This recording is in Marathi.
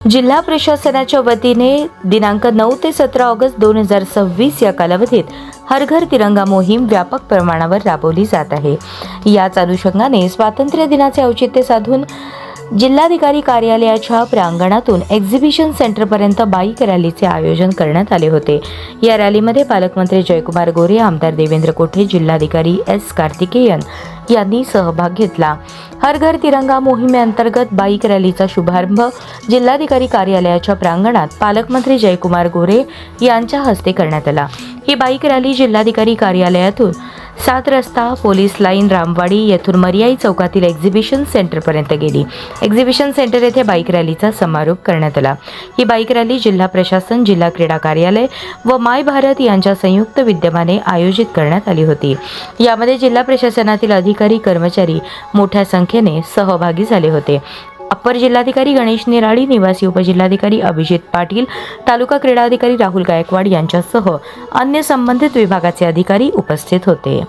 जिल्हा प्रशासनाच्या वतीने दिनांक 9 ते 17 ऑगस्ट 2026 या कालावधीत हर घर तिरंगा मोहीम व्यापक प्रमाणावर राबवली जात आहे। याच अनुषंगाने स्वातंत्र्य दिनाचे औचित्य साधून जिल्हाधिकारी कार्यालयाच्या प्रांगणातून एक्झिबिशन सेंटरपर्यंत बाईक रॅलीचे आयोजन करण्यात आले होते। या रॅलीमध्ये पालकमंत्री जयकुमार गोरे, आमदार देवेंद्र कोठे, जिल्हाधिकारी एस कार्तिकेयन यांनी सहभाग घेतला। हर घर तिरंगा मोहिमेअंतर्गत बाईक रॅलीचा शुभारंभ जिल्हाधिकारी कार्यालयाच्या प्रांगणात पालकमंत्री जयकुमार गोरे यांच्या हस्ते करण्यात आला। ही बाईक रॅली जिल्हाधिकारी कार्यालयातून 7 रस्ता, पोलीस लाईन, रामवाडी येथून मर्याई चौकातील एक्झिबिशन सेंटरपर्यंत गेली। एक्झिबिशन सेंटर येथे बाईक रॅलीचा समारोप करण्यात आला। ही बाईक रॅली जिल्हा प्रशासन, जिल्हा क्रीडा कार्यालय व माय भारत यांच्या संयुक्त विद्यमाने आयोजित करण्यात आली होती। यामध्ये जिल्हा प्रशासनातील अधिकारी, कर्मचारी मोठ्या संख्येने सहभागी झाले होते। अप्पर जिल्हाधिकारी गणेश निराळी, निवासी उपजिल्हाधिकारी अभिजित पाटील, तालुका क्रीडा अधिकारी राहुल गायकवाड यांच्यासह अन्य संबंधित विभागाचे अधिकारी उपस्थित होते।